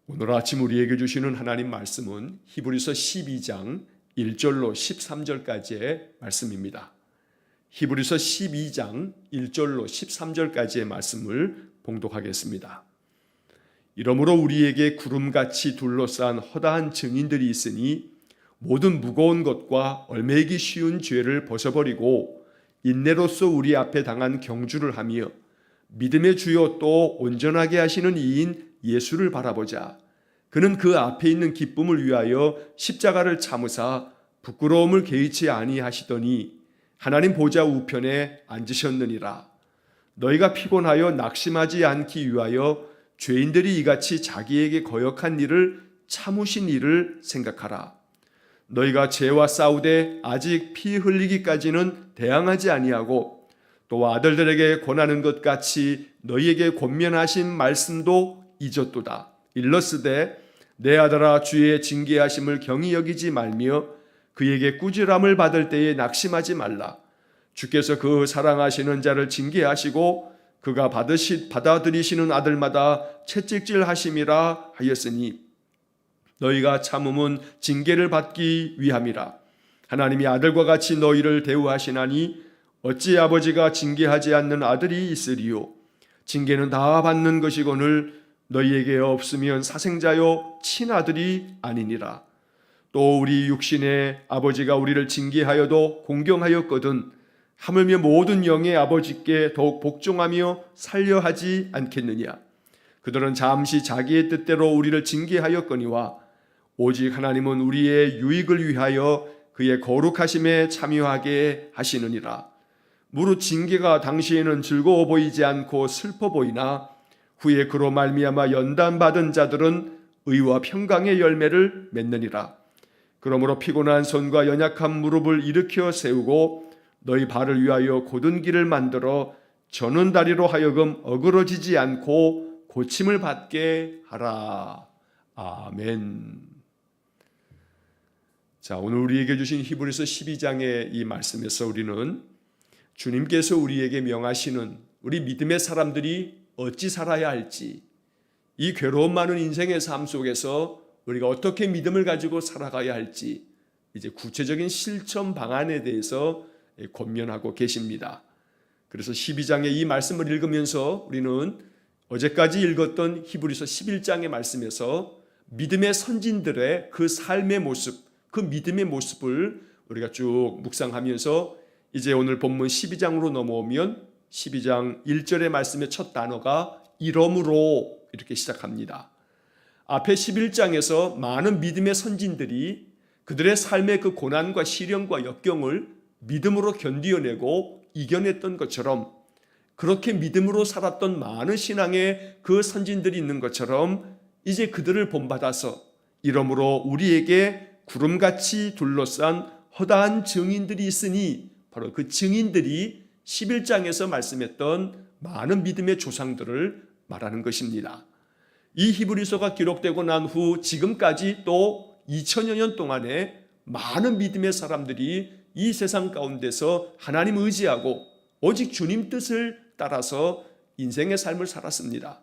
오늘 아침 우리에게 주시는 하나님 말씀은 히브리서 12장 1절로 13절까지의 말씀입니다. 히브리서 12장 1절로 13절까지의 말씀을 봉독하겠습니다. 이러므로 우리에게 구름같이 둘러싼 허다한 증인들이 있으니 모든 무거운 것과 얼매기 쉬운 죄를 벗어버리고 인내로써 우리 앞에 당한 경주를 하며 믿음의 주요 또 온전하게 하시는 이인 예수를 바라보자. 그는 그 앞에 있는 기쁨을 위하여 십자가를 참으사 부끄러움을 개의치 아니하시더니 하나님 보좌 우편에 앉으셨느니라. 너희가 피곤하여 낙심하지 않기 위하여 죄인들이 이같이 자기에게 거역한 일을 참으신 일을 생각하라. 너희가 죄와 싸우되 아직 피 흘리기까지는 대항하지 아니하고 또 아들들에게 권하는 것 같이 너희에게 권면하신 말씀도 잊었도다. 일러스되 내 아들아 주의 징계하심을 경히 여기지 말며 그에게 꾸지람을 받을 때에 낙심하지 말라. 주께서 그 사랑하시는 자를 징계하시고 그가 받아들이시는 아들마다 채찍질하심이라 하였으니 너희가 참음은 징계를 받기 위함이라. 하나님이 아들과 같이 너희를 대우하시나니 어찌 아버지가 징계하지 않는 아들이 있으리요. 징계는 다 받는 것이거늘 너희에게 없으면 사생자요 친아들이 아니니라. 또 우리 육신의 아버지가 우리를 징계하여도 공경하였거든 하물며 모든 영의 아버지께 더욱 복종하며 살려하지 않겠느냐. 그들은 잠시 자기의 뜻대로 우리를 징계하였거니와 오직 하나님은 우리의 유익을 위하여 그의 거룩하심에 참여하게 하시느니라. 무릇 징계가 당시에는 즐거워 보이지 않고 슬퍼 보이나 후에 그로 말미암아 연단받은 자들은 의와 평강의 열매를 맺느니라. 그러므로 피곤한 손과 연약한 무릎을 일으켜 세우고 너희 발을 위하여 곧은 길을 만들어 저는 다리로 하여금 어그러지지 않고 고침을 받게 하라. 아멘. 자, 오늘 우리에게 주신 히브리서 12장의 이 말씀에서 우리는 주님께서 우리에게 명하시는 우리 믿음의 사람들이 어찌 살아야 할지, 이 괴로움 많은 인생의 삶 속에서 우리가 어떻게 믿음을 가지고 살아가야 할지 이제 구체적인 실천 방안에 대해서 권면하고 계십니다. 그래서 12장의 이 말씀을 읽으면서 우리는 어제까지 읽었던 히브리서 11장의 말씀에서 믿음의 선진들의 그 삶의 모습, 그 믿음의 모습을 우리가 쭉 묵상하면서 이제 오늘 본문 12장으로 넘어오면 12장 1절의 말씀의 첫 단어가 이러므로 이렇게 시작합니다. 앞에 11장에서 많은 믿음의 선진들이 그들의 삶의 그 고난과 시련과 역경을 믿음으로 견디어내고 이겨냈던 것처럼 그렇게 믿음으로 살았던 많은 신앙의 그 선진들이 있는 것처럼 이제 그들을 본받아서 이러므로 우리에게 구름같이 둘러싼 허다한 증인들이 있으니 바로 그 증인들이 11장에서 말씀했던 많은 믿음의 조상들을 말하는 것입니다. 이 히브리서가 기록되고 난 후 지금까지 또 2000여 년 동안에 많은 믿음의 사람들이 이 세상 가운데서 하나님 의지하고 오직 주님 뜻을 따라서 인생의 삶을 살았습니다.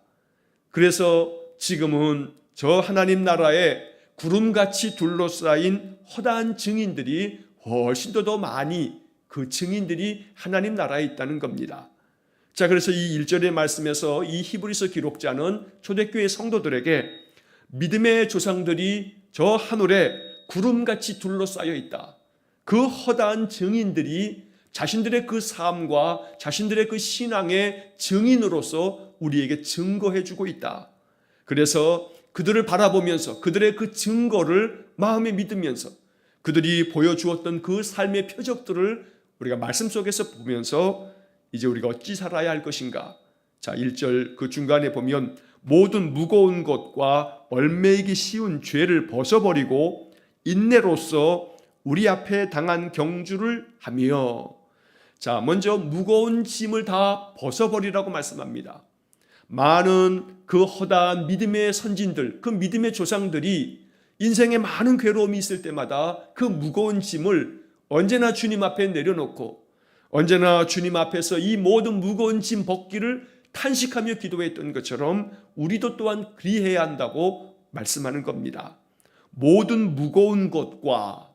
그래서 지금은 저 하나님 나라에 구름같이 둘러싸인 허다한 증인들이 훨씬 더 많이 그 증인들이 하나님 나라에 있다는 겁니다. 자, 그래서 이 1절의 말씀에서 이 히브리서 기록자는 초대교회 성도들에게 믿음의 조상들이 저 하늘에 구름같이 둘러싸여 있다. 그 허다한 증인들이 자신들의 그 삶과 자신들의 그 신앙의 증인으로서 우리에게 증거해주고 있다. 그래서 그들을 바라보면서 그들의 그 증거를 마음에 믿으면서 그들이 보여주었던 그 삶의 표적들을 우리가 말씀 속에서 보면서 이제 우리가 어찌 살아야 할 것인가. 자, 1절 그 중간에 보면 모든 무거운 것과 얼매이기 쉬운 죄를 벗어버리고 인내로써 우리 앞에 당한 경주를 하며. 자, 먼저 무거운 짐을 다 벗어버리라고 말씀합니다. 많은 그 허다한 믿음의 선진들, 그 믿음의 조상들이 인생에 많은 괴로움이 있을 때마다 그 무거운 짐을 언제나 주님 앞에 내려놓고 언제나 주님 앞에서 이 모든 무거운 짐 벗기를 탄식하며 기도했던 것처럼 우리도 또한 그리해야 한다고 말씀하는 겁니다. 모든 무거운 것과,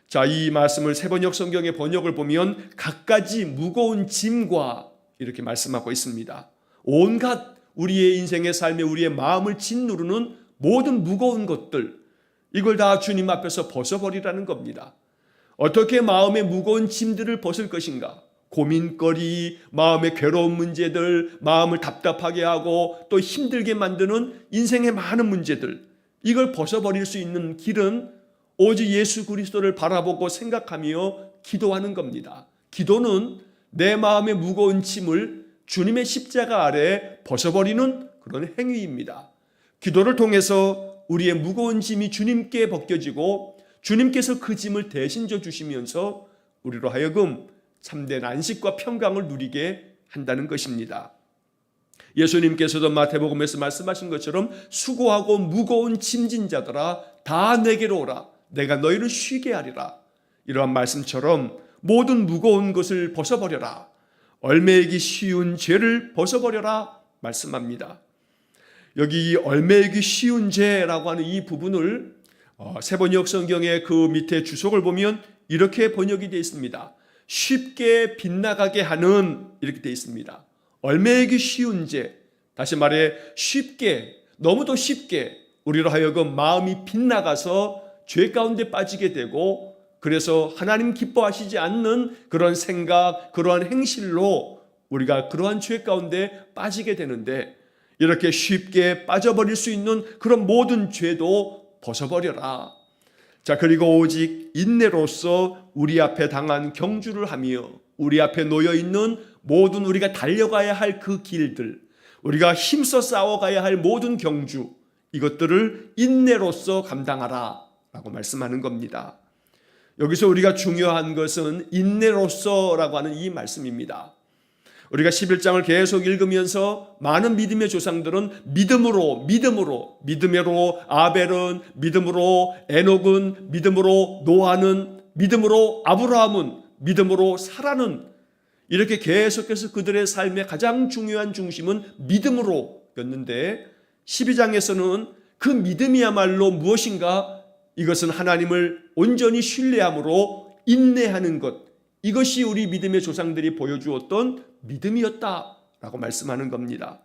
자, 이 말씀을 세번역 성경의 번역을 보면 갖가지 무거운 짐과 이렇게 말씀하고 있습니다. 온갖 우리의 인생의 삶에 우리의 마음을 짓누르는 모든 무거운 것들, 이걸 다 주님 앞에서 벗어버리라는 겁니다. 어떻게 마음의 무거운 짐들을 벗을 것인가? 고민거리, 마음의 괴로운 문제들, 마음을 답답하게 하고 또 힘들게 만드는 인생의 많은 문제들, 이걸 벗어버릴 수 있는 길은 오직 예수 그리스도를 바라보고 생각하며 기도하는 겁니다. 기도는 내 마음의 무거운 짐을 주님의 십자가 아래 벗어버리는 그런 행위입니다. 기도를 통해서 우리의 무거운 짐이 주님께 벗겨지고 주님께서 그 짐을 대신 져 주시면서 우리로 하여금 참된 안식과 평강을 누리게 한다는 것입니다. 예수님께서도 마태복음에서 말씀하신 것처럼 수고하고 무거운 짐진 자들아 다 내게로 오라, 내가 너희를 쉬게 하리라. 이러한 말씀처럼 모든 무거운 것을 벗어버려라, 얼매이기 쉬운 죄를 벗어버려라 말씀합니다. 여기 이 얼매이기 쉬운 죄라고 하는 이 부분을 세번역 성경의 그 밑에 주석을 보면 이렇게 번역이 되어 있습니다. 쉽게 빗나가게 하는, 이렇게 되어 있습니다. 얼매이기 쉬운 죄, 다시 말해 쉽게, 너무도 쉽게 우리로 하여금 마음이 빗나가서 죄 가운데 빠지게 되고, 그래서 하나님 기뻐하시지 않는 그런 생각, 그러한 행실로 우리가 그러한 죄 가운데 빠지게 되는데, 이렇게 쉽게 빠져버릴 수 있는 그런 모든 죄도 벗어버려라. 자, 그리고 오직 인내로서 우리 앞에 당한 경주를 하며 우리 앞에 놓여있는 모든 우리가 달려가야 할 그 길들, 우리가 힘써 싸워가야 할 모든 경주, 이것들을 인내로서 감당하라 라고 말씀하는 겁니다. 여기서 우리가 중요한 것은 인내로서라고 하는 이 말씀입니다. 우리가 11장을 계속 읽으면서 많은 믿음의 조상들은 믿음으로 아벨은, 믿음으로 에녹은, 믿음으로 노아는, 믿음으로 아브라함은, 믿음으로 사라는, 이렇게 계속해서 그들의 삶의 가장 중요한 중심은 믿음으로였는데, 12장에서는 그 믿음이야말로 무엇인가? 이것은 하나님을 온전히 신뢰함으로 인내하는 것, 이것이 우리 믿음의 조상들이 보여주었던 믿음이었다라고 말씀하는 겁니다.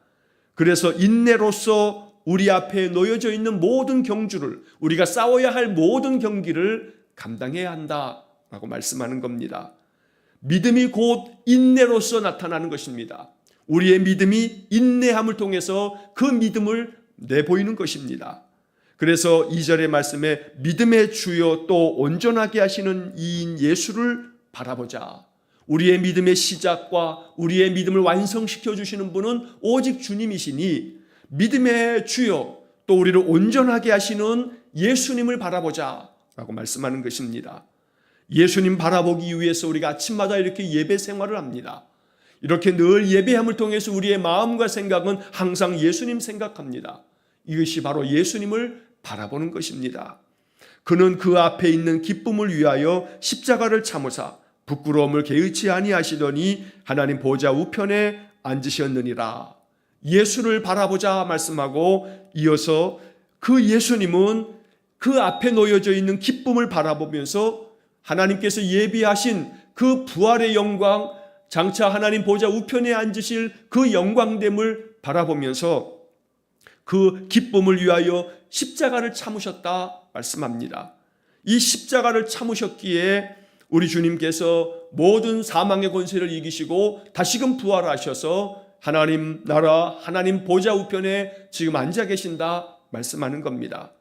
그래서 인내로서 우리 앞에 놓여져 있는 모든 경주를, 우리가 싸워야 할 모든 경기를 감당해야 한다라고 말씀하는 겁니다. 믿음이 곧 인내로서 나타나는 것입니다. 우리의 믿음이 인내함을 통해서 그 믿음을 내보이는 것입니다. 그래서 2절의 말씀에 믿음의 주요 또 온전하게 하시는 이인 예수를 바라보자. 우리의 믿음의 시작과 우리의 믿음을 완성시켜 주시는 분은 오직 주님이시니 믿음의 주요 또 우리를 온전하게 하시는 예수님을 바라보자 라고 말씀하는 것입니다. 예수님 바라보기 위해서 우리가 아침마다 이렇게 예배 생활을 합니다. 이렇게 늘 예배함을 통해서 우리의 마음과 생각은 항상 예수님 생각합니다. 이것이 바로 예수님을 바라보는 것입니다. 그는 그 앞에 있는 기쁨을 위하여 십자가를 참으사 부끄러움을 개의치 아니하시더니 하나님 보좌 우편에 앉으셨느니라. 예수를 바라보자 말씀하고 이어서 그 예수님은 그 앞에 놓여져 있는 기쁨을 바라보면서 하나님께서 예비하신 그 부활의 영광, 장차 하나님 보좌 우편에 앉으실 그 영광됨을 바라보면서 그 기쁨을 위하여 십자가를 참으셨다 말씀합니다. 이 십자가를 참으셨기에 우리 주님께서 모든 사망의 권세를 이기시고 다시금 부활하셔서 하나님 나라, 하나님 보좌 우편에 지금 앉아 계신다 말씀하는 겁니다.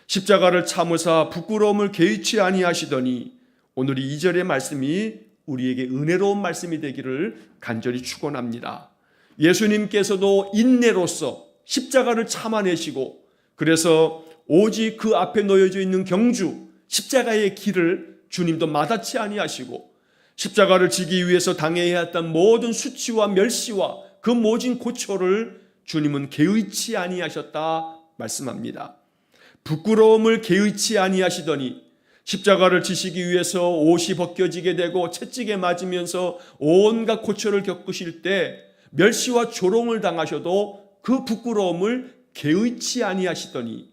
십자가를 참으사 부끄러움을 개의치 아니하시더니, 오늘 이 2절의 말씀이 우리에게 은혜로운 말씀이 되기를 간절히 축원합니다. 예수님께서도 인내로서 십자가를 참아내시고, 그래서 오직 그 앞에 놓여져 있는 경주 십자가의 길을 주님도 마다치 아니하시고, 십자가를 지기 위해서 당해야 했던 모든 수치와 멸시와 그 모진 고초를 주님은 개의치 아니하셨다 말씀합니다. 부끄러움을 개의치 아니하시더니, 십자가를 지시기 위해서 옷이 벗겨지게 되고 채찍에 맞으면서 온갖 고초를 겪으실 때 멸시와 조롱을 당하셔도 그 부끄러움을 개의치 아니하시더니,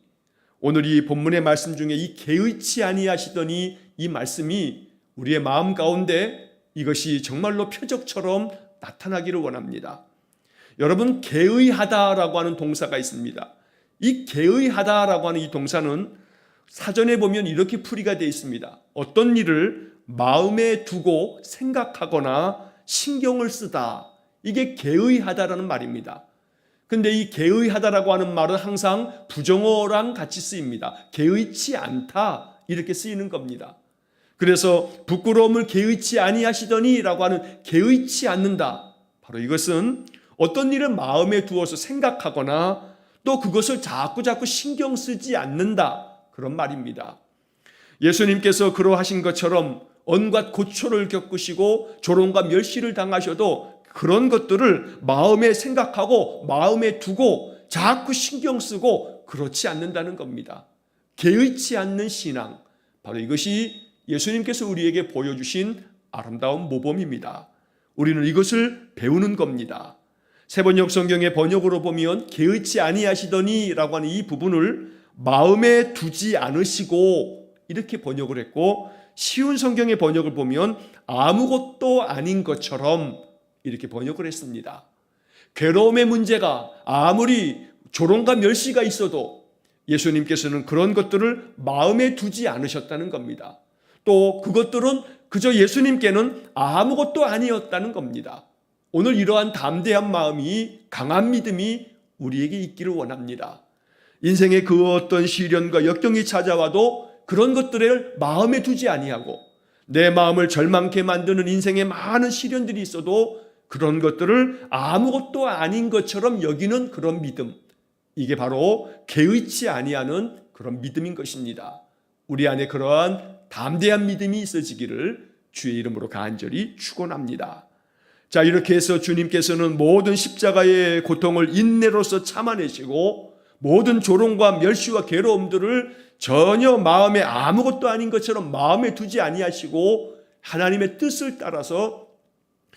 오늘 이 본문의 말씀 중에 이 개의치 아니하시더니 이 말씀이 우리의 마음 가운데 이것이 정말로 표적처럼 나타나기를 원합니다. 여러분, 개의하다라고 하는 동사가 있습니다. 이 개의하다라고 하는 이 동사는 사전에 보면 이렇게 풀이가 되어 있습니다. 어떤 일을 마음에 두고 생각하거나 신경을 쓰다, 이게 개의하다라는 말입니다. 근데 이 개의하다라고 하는 말은 항상 부정어랑 같이 쓰입니다. 개의치 않다, 이렇게 쓰이는 겁니다. 그래서 부끄러움을 개의치 아니하시더니 라고 하는 개의치 않는다, 바로 이것은 어떤 일을 마음에 두어서 생각하거나 또 그것을 자꾸 신경 쓰지 않는다, 그런 말입니다. 예수님께서 그러하신 것처럼 온갖 고초를 겪으시고 조롱과 멸시를 당하셔도 그런 것들을 마음에 생각하고 마음에 두고 자꾸 신경 쓰고 그렇지 않는다는 겁니다. 개의치 않는 신앙, 바로 이것이 예수님께서 우리에게 보여주신 아름다운 모범입니다. 우리는 이것을 배우는 겁니다. 세번역 성경의 번역으로 보면 개의치 아니하시더니 라고 하는 이 부분을 마음에 두지 않으시고 이렇게 번역을 했고, 쉬운 성경의 번역을 보면 아무것도 아닌 것처럼 이렇게 번역을 했습니다. 괴로움의 문제가 아무리 조롱과 멸시가 있어도 예수님께서는 그런 것들을 마음에 두지 않으셨다는 겁니다. 또 그것들은 그저 예수님께는 아무것도 아니었다는 겁니다. 오늘 이러한 담대한 마음이, 강한 믿음이 우리에게 있기를 원합니다. 인생의 그 어떤 시련과 역경이 찾아와도 그런 것들을 마음에 두지 아니하고, 내 마음을 절망케 만드는 인생의 많은 시련들이 있어도 그런 것들을 아무것도 아닌 것처럼 여기는 그런 믿음, 이게 바로 개의치 아니하는 그런 믿음인 것입니다. 우리 안에 그러한 담대한 믿음이 있어지기를 주의 이름으로 간절히 축원합니다. 자, 이렇게 해서 주님께서는 모든 십자가의 고통을 인내로서 참아내시고 모든 조롱과 멸시와 괴로움들을 전혀 마음에 아무것도 아닌 것처럼 마음에 두지 아니하시고 하나님의 뜻을 따라서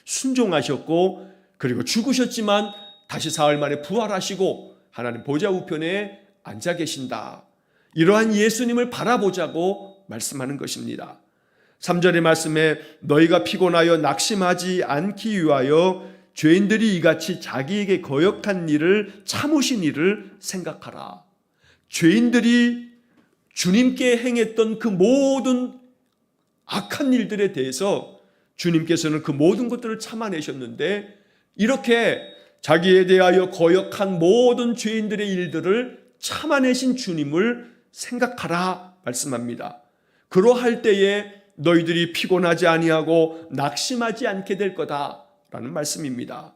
순종하셨고, 그리고 죽으셨지만 다시 사흘 만에 부활하시고 하나님 보좌 우편에 앉아 계신다. 이러한 예수님을 바라보자고 말씀하는 것입니다. 3절의 말씀에 너희가 피곤하여 낙심하지 않기 위하여 죄인들이 이같이 자기에게 거역한 일을 참으신 일을 생각하라. 죄인들이 주님께 행했던 그 모든 악한 일들에 대해서 주님께서는 그 모든 것들을 참아내셨는데, 이렇게 자기에 대하여 거역한 모든 죄인들의 일들을 참아내신 주님을 생각하라 말씀합니다. 그러할 때에 너희들이 피곤하지 아니하고 낙심하지 않게 될 거다라는 말씀입니다.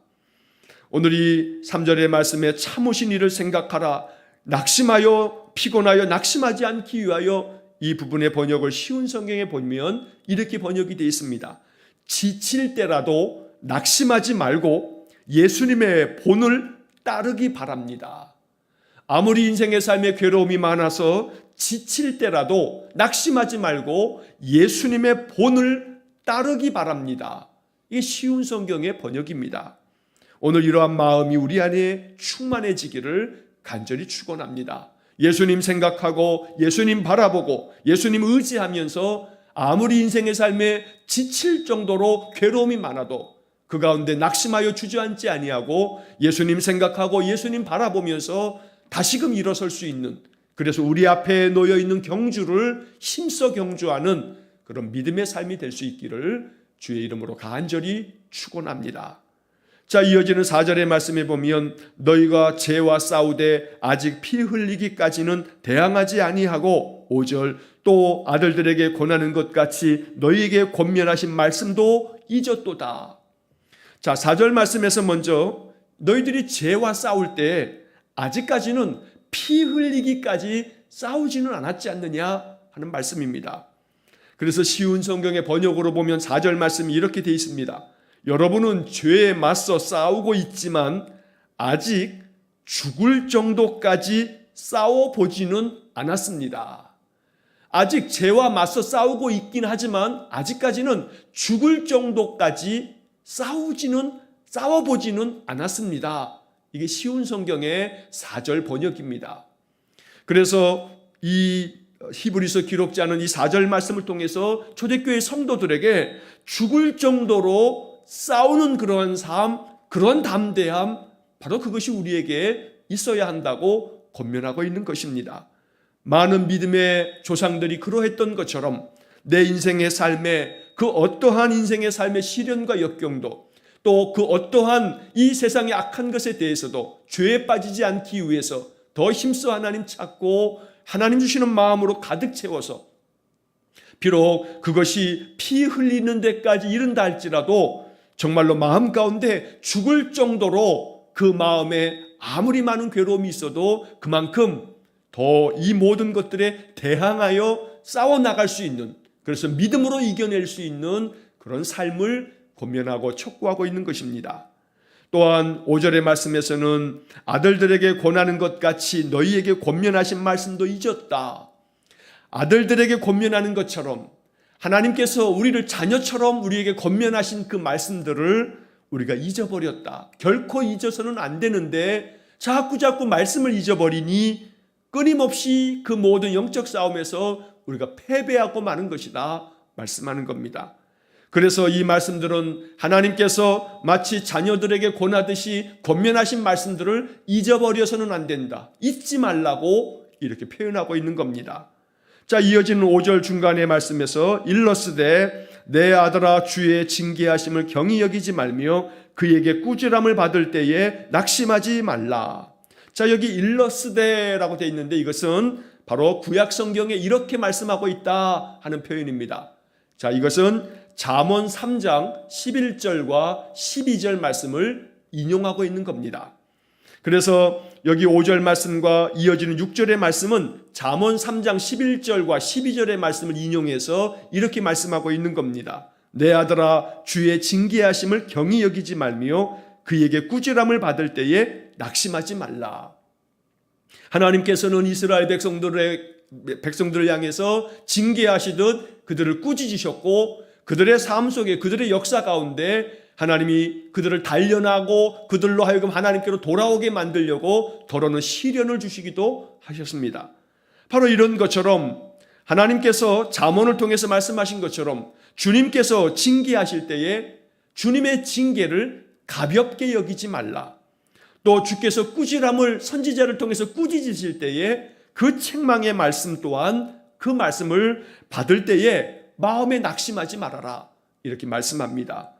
오늘 이 3절의 말씀에 참으신 일을 생각하라, 낙심하여 피곤하여 낙심하지 않기 위하여, 이 부분의 번역을 쉬운 성경에 보면 이렇게 번역이 되어 있습니다. 지칠 때라도 낙심하지 말고 예수님의 본을 따르기 바랍니다. 아무리 인생의 삶에 괴로움이 많아서 지칠 때라도 낙심하지 말고 예수님의 본을 따르기 바랍니다. 이게 쉬운 성경의 번역입니다. 오늘 이러한 마음이 우리 안에 충만해지기를 간절히 축원합니다. 예수님 생각하고 예수님 바라보고 예수님 의지하면서 아무리 인생의 삶에 지칠 정도로 괴로움이 많아도 그 가운데 낙심하여 주저앉지 아니하고 예수님 생각하고 예수님 바라보면서 다시금 일어설 수 있는, 그래서 우리 앞에 놓여 있는 경주를 힘써 경주하는 그런 믿음의 삶이 될 수 있기를 주의 이름으로 간절히 축원합니다. 자, 이어지는 4절의 말씀에 보면 너희가 죄와 싸우되 아직 피 흘리기까지는 대항하지 아니하고, 5절 또 아들들에게 권하는 것 같이 너희에게 권면하신 말씀도 잊었도다. 자, 4절 말씀에서 먼저 너희들이 죄와 싸울 때 아직까지는 피 흘리기까지 싸우지는 않았지 않느냐 하는 말씀입니다. 그래서 쉬운 성경의 번역으로 보면 4절 말씀이 이렇게 되어 있습니다. 여러분은 죄에 맞서 싸우고 있지만 아직 죽을 정도까지 싸워보지는 않았습니다. 아직 죄와 맞서 싸우고 있긴 하지만 아직까지는 죽을 정도까지 싸워보지는 않았습니다. 이게 쉬운 성경의 4절 번역입니다. 그래서 이 히브리서 기록자는 이 4절 말씀을 통해서 초대교회 성도들에게 죽을 정도로 싸우는 그러한 삶, 그런 담대함, 바로 그것이 우리에게 있어야 한다고 권면하고 있는 것입니다. 많은 믿음의 조상들이 그러했던 것처럼 내 인생의 삶에 그 어떠한 인생의 삶의 시련과 역경도 또 그 어떠한 이 세상의 악한 것에 대해서도 죄에 빠지지 않기 위해서 더 힘써 하나님 찾고 하나님 주시는 마음으로 가득 채워서 비록 그것이 피 흘리는 데까지 이른다 할지라도 정말로 마음 가운데 죽을 정도로 그 마음에 아무리 많은 괴로움이 있어도 그만큼 더 이 모든 것들에 대항하여 싸워나갈 수 있는, 그래서 믿음으로 이겨낼 수 있는 그런 삶을 권면하고 촉구하고 있는 것입니다. 또한 5절의 말씀에서는 아들들에게 권하는 것 같이 너희에게 권면하신 말씀도 잊었다. 아들들에게 권면하는 것처럼 하나님께서 우리를 자녀처럼 우리에게 권면하신 그 말씀들을 우리가 잊어버렸다. 결코 잊어서는 안 되는데 자꾸 말씀을 잊어버리니 끊임없이 그 모든 영적 싸움에서 우리가 패배하고 마는 것이다 말씀하는 겁니다. 그래서 이 말씀들은 하나님께서 마치 자녀들에게 권하듯이 권면하신 말씀들을 잊어버려서는 안 된다. 잊지 말라고 이렇게 표현하고 있는 겁니다. 자, 이어지는 5절 중간의 말씀에서 일러스되 내 아들아 주의 징계하심을 경히 여기지 말며 그에게 꾸지람을 받을 때에 낙심하지 말라. 자, 여기 일러스되라고 되어 있는데 이것은 바로 구약 성경에 이렇게 말씀하고 있다 하는 표현입니다. 자, 이것은 잠언 3장 11절과 12절 말씀을 인용하고 있는 겁니다. 그래서 여기 5절 말씀과 이어지는 6절의 말씀은 잠언 3장 11절과 12절의 말씀을 인용해서 이렇게 말씀하고 있는 겁니다. 내 아들아 주의 징계하심을 경히 여기지 말며 그에게 꾸지람을 받을 때에 낙심하지 말라. 하나님께서는 이스라엘 백성들을 향해서 징계하시듯 그들을 꾸짖으셨고 그들의 삶 속에 그들의 역사 가운데 하나님이 그들을 단련하고 그들로 하여금 하나님께로 돌아오게 만들려고 더러는 시련을 주시기도 하셨습니다. 바로 이런 것처럼 하나님께서 잠언을 통해서 말씀하신 것처럼 주님께서 징계하실 때에 주님의 징계를 가볍게 여기지 말라. 또 주께서 꾸지람을 선지자를 통해서 꾸짖으실 때에 그 책망의 말씀 또한 그 말씀을 받을 때에 마음에 낙심하지 말아라 이렇게 말씀합니다.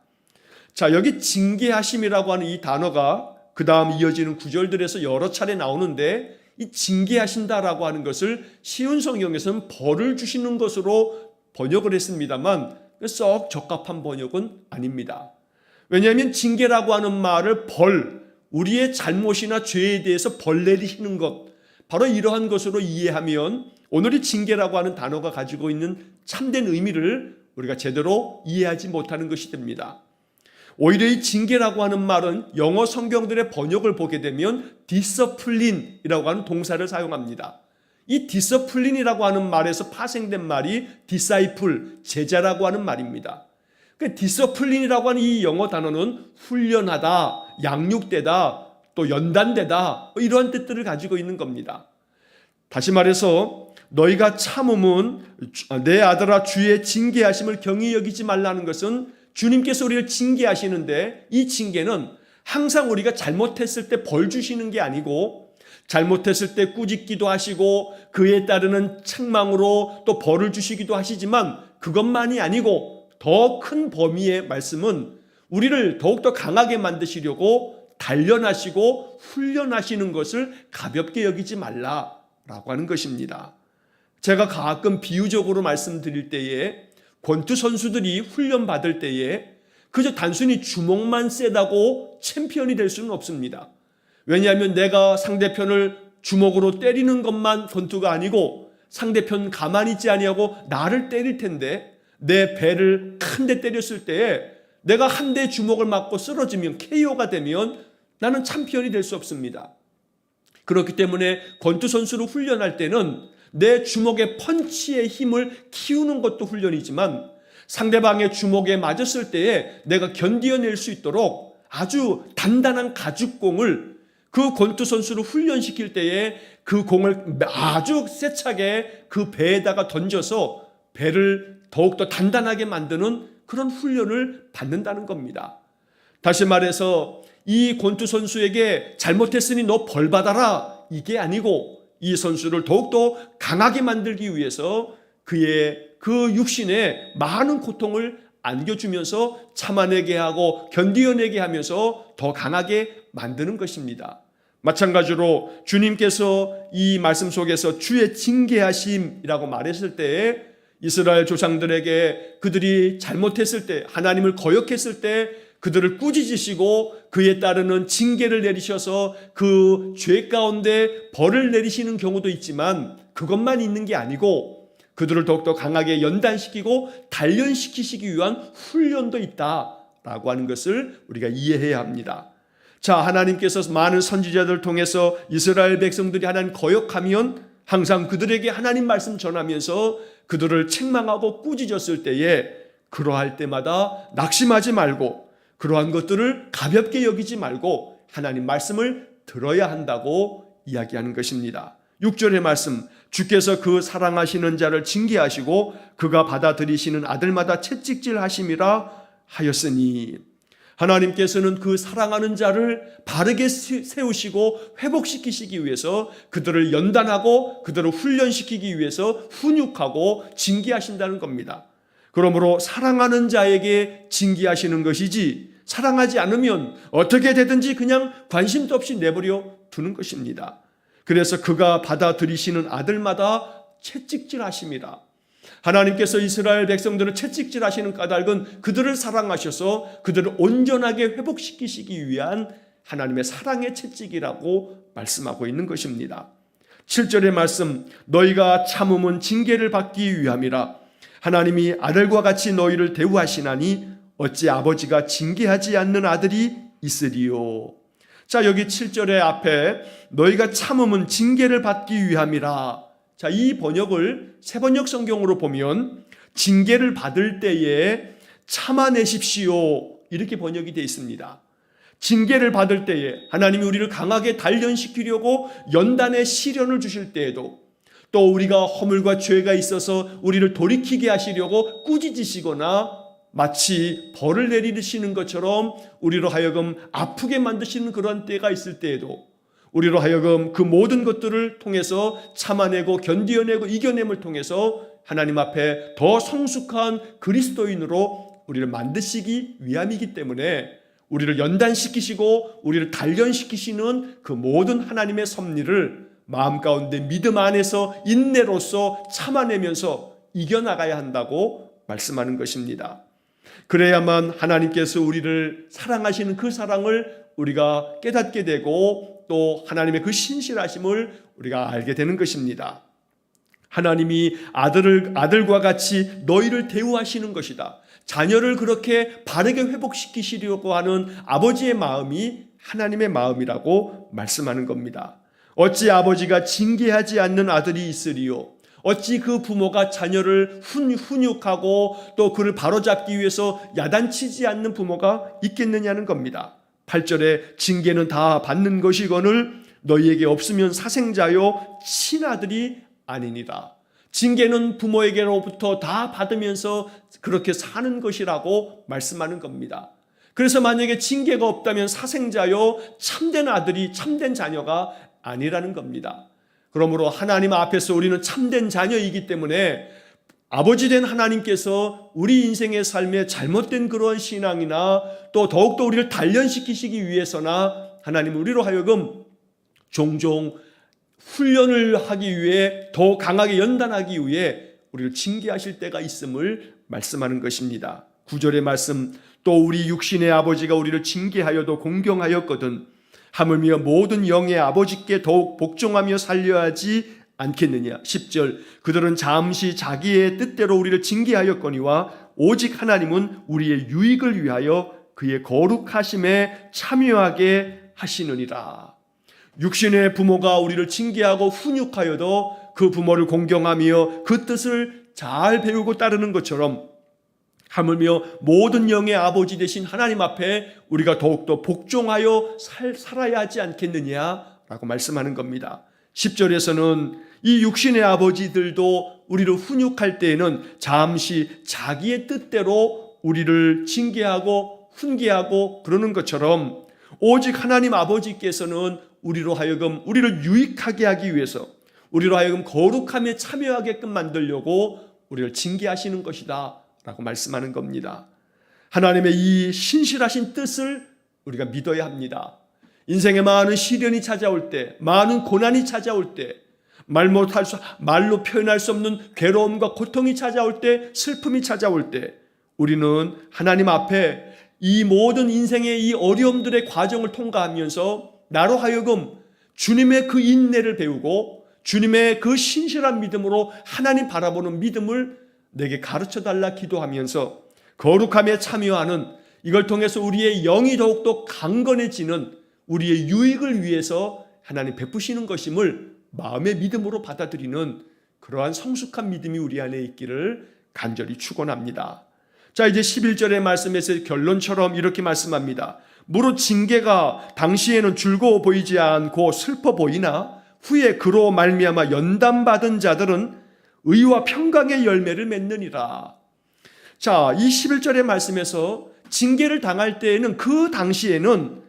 자, 여기 징계하심이라고 하는 이 단어가 그 다음 이어지는 구절들에서 여러 차례 나오는데 이 징계하신다라고 하는 것을 쉬운 성경에서는 벌을 주시는 것으로 번역을 했습니다만 썩 적합한 번역은 아닙니다. 왜냐하면 징계라고 하는 말을 우리의 잘못이나 죄에 대해서 벌 내리시는 것, 바로 이러한 것으로 이해하면 오늘 이 징계라고 하는 단어가 가지고 있는 참된 의미를 우리가 제대로 이해하지 못하는 것이 됩니다. 오히려 이 징계라고 하는 말은 영어 성경들의 번역을 보게 되면 discipline이라고 하는 동사를 사용합니다. 이 discipline이라고 하는 말에서 파생된 말이 disciple, 제자라고 하는 말입니다. 그 discipline이라고 하는 이 영어 단어는 훈련하다, 양육되다, 또 연단되다 이러한 뜻들을 가지고 있는 겁니다. 다시 말해서 너희가 참음은 내 아들아 주의 징계하심을 경히 여기지 말라는 것은 주님께서 우리를 징계하시는데 이 징계는 항상 우리가 잘못했을 때 벌 주시는 게 아니고 잘못했을 때 꾸짖기도 하시고 그에 따르는 책망으로 또 벌을 주시기도 하시지만 그것만이 아니고 더 큰 범위의 말씀은 우리를 더욱더 강하게 만드시려고 단련하시고 훈련하시는 것을 가볍게 여기지 말라라고 하는 것입니다. 제가 가끔 비유적으로 말씀드릴 때에 권투 선수들이 훈련받을 때에 그저 단순히 주먹만 세다고 챔피언이 될 수는 없습니다. 왜냐하면 내가 상대편을 주먹으로 때리는 것만 권투가 아니고 상대편 가만히 있지 아니하고 나를 때릴 텐데 내 배를 큰 데 때렸을 때에 내가 한 대 주먹을 맞고 쓰러지면 KO가 되면 나는 챔피언이 될 수 없습니다. 그렇기 때문에 권투 선수를 훈련할 때는 내 주먹의 펀치의 힘을 키우는 것도 훈련이지만 상대방의 주먹에 맞았을 때에 내가 견디어낼 수 있도록 아주 단단한 가죽공을 그 권투 선수를 훈련시킬 때에 그 공을 아주 세차게 그 배에다가 던져서 배를 더욱더 단단하게 만드는 그런 훈련을 받는다는 겁니다. 다시 말해서 이 권투 선수에게 잘못했으니 너 벌 받아라, 이게 아니고 이 선수를 더욱더 강하게 만들기 위해서 그의 그 육신에 많은 고통을 안겨주면서 참아내게 하고 견디어내게 하면서 더 강하게 만드는 것입니다. 마찬가지로 주님께서 이 말씀 속에서 주의 징계하심이라고 말했을 때에 이스라엘 조상들에게 그들이 잘못했을 때, 하나님을 거역했을 때 그들을 꾸짖으시고 그에 따르는 징계를 내리셔서 그 죄 가운데 벌을 내리시는 경우도 있지만 그것만 있는 게 아니고 그들을 더욱더 강하게 연단시키고 단련시키시기 위한 훈련도 있다라고 하는 것을 우리가 이해해야 합니다. 자, 하나님께서 많은 선지자들을 통해서 이스라엘 백성들이 하나님 거역하면 항상 그들에게 하나님 말씀 전하면서 그들을 책망하고 꾸짖었을 때에 그러할 때마다 낙심하지 말고 그러한 것들을 가볍게 여기지 말고 하나님 말씀을 들어야 한다고 이야기하는 것입니다. 6절의 말씀, 주께서 그 사랑하시는 자를 징계하시고 그가 받아들이시는 아들마다 채찍질 하심이라 하였으니, 하나님께서는 그 사랑하는 자를 바르게 세우시고 회복시키시기 위해서 그들을 연단하고 그들을 훈련시키기 위해서 훈육하고 징계하신다는 겁니다. 그러므로 사랑하는 자에게 징계하시는 것이지 사랑하지 않으면 어떻게 되든지 그냥 관심도 없이 내버려 두는 것입니다. 그래서 그가 받아들이시는 아들마다 채찍질하심이라. 하나님께서 이스라엘 백성들을 채찍질하시는 까닭은 그들을 사랑하셔서 그들을 온전하게 회복시키시기 위한 하나님의 사랑의 채찍이라고 말씀하고 있는 것입니다. 7절의 말씀, 너희가 참음은 징계를 받기 위함이라. 하나님이 아들과 같이 너희를 대우하시나니 어찌 아버지가 징계하지 않는 아들이 있으리요. 자, 여기 7절의 앞에 너희가 참음은 징계를 받기 위함이라. 자, 이 번역을 새번역 성경으로 보면 징계를 받을 때에 참아내십시오, 이렇게 번역이 되어 있습니다. 징계를 받을 때에 하나님이 우리를 강하게 단련시키려고 연단의 시련을 주실 때에도, 또 우리가 허물과 죄가 있어서 우리를 돌이키게 하시려고 꾸짖으시거나 마치 벌을 내리시는 것처럼 우리로 하여금 아프게 만드시는 그런 때가 있을 때에도 우리로 하여금 그 모든 것들을 통해서 참아내고 견디어내고 이겨냄을 통해서 하나님 앞에 더 성숙한 그리스도인으로 우리를 만드시기 위함이기 때문에 우리를 연단시키시고 우리를 단련시키시는 그 모든 하나님의 섭리를 마음 가운데 믿음 안에서 인내로서 참아내면서 이겨나가야 한다고 말씀하는 것입니다. 그래야만 하나님께서 우리를 사랑하시는 그 사랑을 우리가 깨닫게 되고 또 하나님의 그 신실하심을 우리가 알게 되는 것입니다. 하나님이 아들과 같이 너희를 대우하시는 것이다. 자녀를 그렇게 바르게 회복시키시려고 하는 아버지의 마음이 하나님의 마음이라고 말씀하는 겁니다. 어찌 아버지가 징계하지 않는 아들이 있으리요. 어찌 그 부모가 자녀를 훈육하고 또 그를 바로잡기 위해서 야단치지 않는 부모가 있겠느냐는 겁니다. 8절에 징계는 다 받는 것이거늘 너희에게 없으면 사생자요 친아들이 아니니라. 징계는 부모에게로부터 다 받으면서 그렇게 사는 것이라고 말씀하는 겁니다. 그래서 만약에 징계가 없다면 사생자요 참된 아들이 참된 자녀가 아니라는 겁니다. 그러므로 하나님 앞에서 우리는 참된 자녀이기 때문에 아버지 된 하나님께서 우리 인생의 삶에 잘못된 그런 신앙이나 또 더욱더 우리를 단련시키시기 위해서나 하나님 우리로 하여금 종종 훈련을 하기 위해 더 강하게 연단하기 위해 우리를 징계하실 때가 있음을 말씀하는 것입니다. 9절의 말씀, 또 우리 육신의 아버지가 우리를 징계하여도 공경하였거든 하물며 모든 영의 아버지께 더욱 복종하며 살려야 하지 않겠느냐. 10절, 그들은 잠시 자기의 뜻대로 우리를 징계하였거니와 오직 하나님은 우리의 유익을 위하여 그의 거룩하심에 참여하게 하시느니라. 육신의 부모가 우리를 징계하고 훈육하여도 그 부모를 공경하며 그 뜻을 잘 배우고 따르는 것처럼 하물며 모든 영의 아버지 되신 하나님 앞에 우리가 더욱더 복종하여 살아야 하지 않겠느냐라고 말씀하는 겁니다. 10절에서는 이 육신의 아버지들도 우리를 훈육할 때에는 잠시 자기의 뜻대로 우리를 징계하고 훈계하고 그러는 것처럼 오직 하나님 아버지께서는 우리로 하여금 우리를 유익하게 하기 위해서 우리로 하여금 거룩함에 참여하게끔 만들려고 우리를 징계하시는 것이다 라고 말씀하는 겁니다. 하나님의 이 신실하신 뜻을 우리가 믿어야 합니다. 인생에 많은 시련이 찾아올 때, 많은 고난이 찾아올 때, 말로 표현할 수 없는 괴로움과 고통이 찾아올 때, 슬픔이 찾아올 때 우리는 하나님 앞에 이 모든 인생의 이 어려움들의 과정을 통과하면서 나로 하여금 주님의 그 인내를 배우고 주님의 그 신실한 믿음으로 하나님 바라보는 믿음을 내게 가르쳐달라 기도하면서 거룩함에 참여하는, 이걸 통해서 우리의 영이 더욱더 강건해지는 우리의 유익을 위해서 하나님 베푸시는 것임을 마음의 믿음으로 받아들이는 그러한 성숙한 믿음이 우리 안에 있기를 간절히 축원합니다. 자, 이제 11절의 말씀에서 결론처럼 이렇게 말씀합니다. 무릇 징계가 당시에는 즐거워 보이지 않고 슬퍼 보이나 후에 그로 말미암아 연단받은 자들은 의와 평강의 열매를 맺느니라. 자, 이 11절의 말씀에서 징계를 당할 때에는 그 당시에는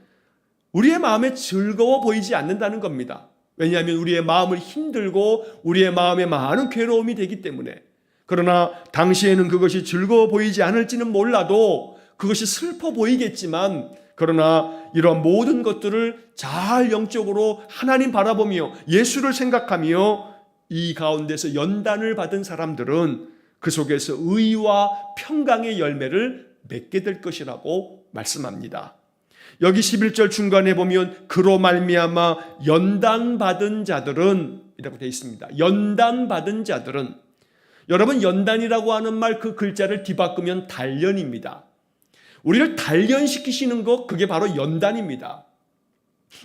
우리의 마음에 즐거워 보이지 않는다는 겁니다. 왜냐하면 우리의 마음을 힘들고 우리의 마음에 많은 괴로움이 되기 때문에. 그러나 당시에는 그것이 즐거워 보이지 않을지는 몰라도 그것이 슬퍼 보이겠지만, 그러나 이러한 모든 것들을 잘 영적으로 하나님 바라보며 예수를 생각하며 이 가운데서 연단을 받은 사람들은 그 속에서 의와 평강의 열매를 맺게 될 것이라고 말씀합니다. 여기 11절 중간에 보면 그로 말미암아 연단받은 자들은 이라고 되어 있습니다. 연단받은 자들은, 여러분, 연단이라고 하는 말 그 글자를 뒤바꾸면 단련입니다. 우리를 단련시키시는 것, 그게 바로 연단입니다.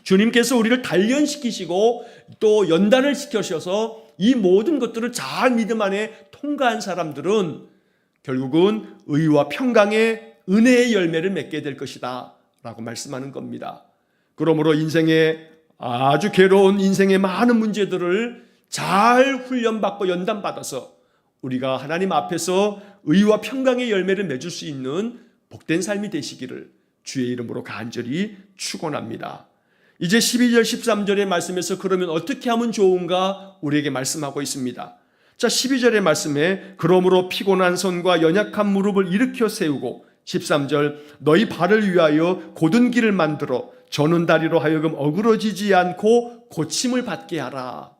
주님께서 우리를 단련시키시고 또 연단을 시켜셔서 이 모든 것들을 잘 믿음 안에 통과한 사람들은 결국은 의와 평강의 은혜의 열매를 맺게 될 것이다 라고 말씀하는 겁니다. 그러므로 인생의 아주 괴로운 인생의 많은 문제들을 잘 훈련받고 연단받아서 우리가 하나님 앞에서 의와 평강의 열매를 맺을 수 있는 복된 삶이 되시기를 주의 이름으로 간절히 축원합니다. 이제 12절 13절의 말씀에서 그러면 어떻게 하면 좋은가 우리에게 말씀하고 있습니다. 자, 12절의 말씀에 그러므로 피곤한 손과 연약한 무릎을 일으켜 세우고, 13절 너희 발을 위하여 곧은 길을 만들어 저는 다리로 하여금 어그러지지 않고 고침을 받게 하라.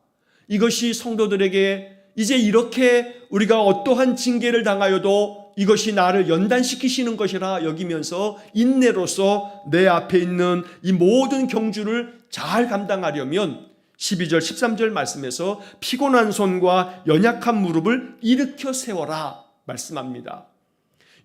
이것이 성도들에게 이제 이렇게 우리가 어떠한 징계를 당하여도 이것이 나를 연단시키시는 것이라 여기면서 인내로서 내 앞에 있는 이 모든 경주를 잘 감당하려면 12절 13절 말씀에서 피곤한 손과 연약한 무릎을 일으켜 세워라 말씀합니다.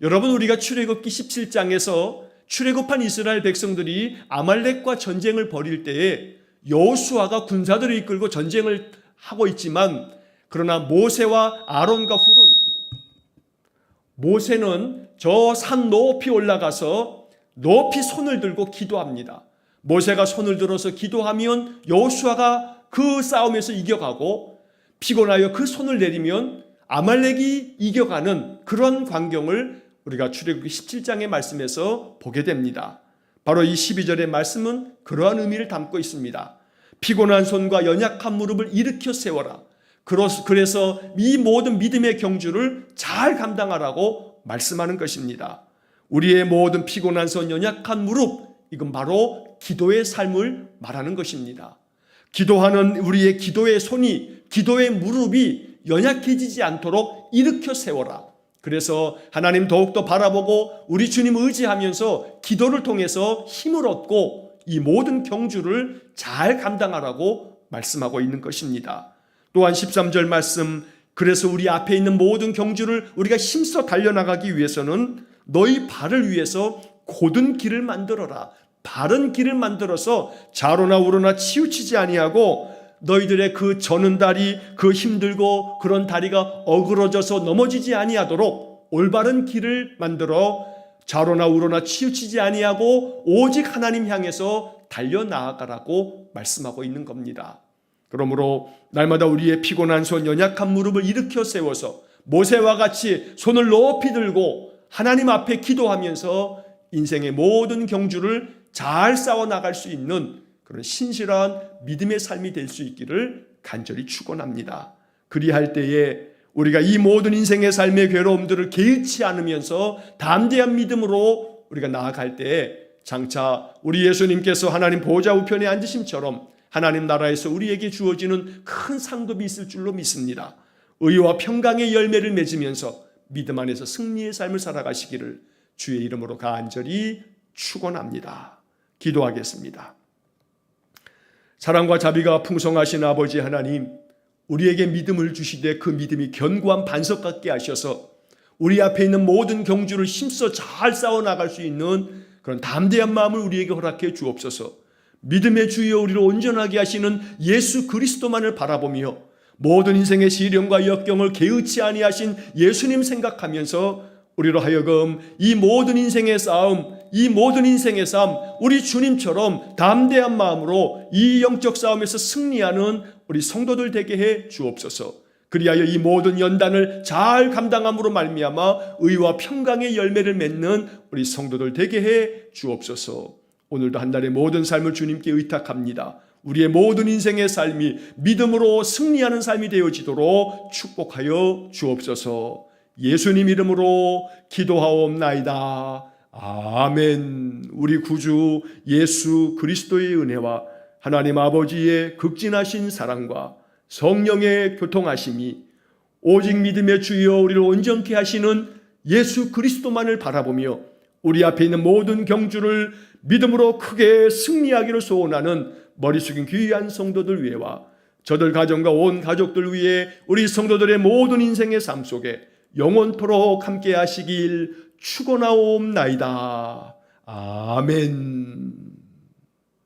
여러분, 우리가 출애굽기 17장에서 출애굽한 이스라엘 백성들이 아말렉과 전쟁을 벌일 때에 여호수아가 군사들을 이끌고 전쟁을 하고 있지만, 그러나 모세와 아론과 훌은, 모세는 저 산 높이 올라가서 높이 손을 들고 기도합니다. 모세가 손을 들어서 기도하면 여호수아가 그 싸움에서 이겨가고, 피곤하여 그 손을 내리면 아말렉이 이겨가는 그런 광경을 우리가 출애굽기 17장의 말씀에서 보게 됩니다. 바로 이 12절의 말씀은 그러한 의미를 담고 있습니다. 피곤한 손과 연약한 무릎을 일으켜 세워라. 그래서 이 모든 믿음의 경주를 잘 감당하라고 말씀하는 것입니다. 우리의 모든 피곤한 손, 연약한 무릎, 이건 바로 기도의 삶을 말하는 것입니다. 기도하는 우리의 기도의 손이, 기도의 무릎이 연약해지지 않도록 일으켜 세워라. 그래서 하나님 더욱더 바라보고 우리 주님 의지하면서 기도를 통해서 힘을 얻고 이 모든 경주를 잘 감당하라고 말씀하고 있는 것입니다. 또한 13절 말씀, 그래서 우리 앞에 있는 모든 경주를 우리가 힘써 달려나가기 위해서는 너희 발을 위해서 곧은 길을 만들어라. 바른 길을 만들어서 좌로나 우로나 치우치지 아니하고 너희들의 그 저는 다리, 그 힘들고 그런 다리가 어그러져서 넘어지지 아니하도록 올바른 길을 만들어 좌로나 우로나 치우치지 아니하고 오직 하나님 향해서 달려나아가라고 말씀하고 있는 겁니다. 그러므로 날마다 우리의 피곤한 손, 연약한 무릎을 일으켜 세워서 모세와 같이 손을 높이 들고 하나님 앞에 기도하면서 인생의 모든 경주를 잘 싸워 나갈 수 있는 그런 신실한 믿음의 삶이 될 수 있기를 간절히 축원합니다. 그리할 때에 우리가 이 모든 인생의 삶의 괴로움들을 개의치 않으면서 담대한 믿음으로 우리가 나아갈 때에 장차 우리 예수님께서 하나님 보좌 우편에 앉으심처럼 하나님 나라에서 우리에게 주어지는 큰 상급이 있을 줄로 믿습니다. 의와 평강의 열매를 맺으면서 믿음 안에서 승리의 삶을 살아가시기를 주의 이름으로 간절히 축원합니다. 기도하겠습니다. 사랑과 자비가 풍성하신 아버지 하나님, 우리에게 믿음을 주시되 그 믿음이 견고한 반석 같게 하셔서 우리 앞에 있는 모든 경주를 힘써 잘 싸워 나갈 수 있는 그런 담대한 마음을 우리에게 허락해 주옵소서. 믿음의 주여 우리를 온전하게 하시는 예수 그리스도만을 바라보며 모든 인생의 시련과 역경을 개의치 아니하신 예수님 생각하면서 우리로 하여금 이 모든 인생의 싸움, 우리 주님처럼 담대한 마음으로 이 영적 싸움에서 승리하는 우리 성도들 되게 해 주옵소서. 그리하여 이 모든 연단을 잘 감당함으로 말미암아 의와 평강의 열매를 맺는 우리 성도들 되게 해 주옵소서. 오늘도 한 달의 모든 삶을 주님께 의탁합니다. 우리의 모든 인생의 삶이 믿음으로 승리하는 삶이 되어지도록 축복하여 주옵소서. 예수님 이름으로 기도하옵나이다. 아멘. 우리 구주 예수 그리스도의 은혜와 하나님 아버지의 극진하신 사랑과 성령의 교통하심이 오직 믿음의 주여 우리를 온전케 하시는 예수 그리스도만을 바라보며 우리 앞에 있는 모든 경주를 믿음으로 크게 승리하기를 소원하는 머리 숙인 귀한 성도들 위해와 저들 가정과 온 가족들 위해 우리 성도들의 모든 인생의 삶 속에 영원토록 함께 하시길 축원하옵나이다. 아멘.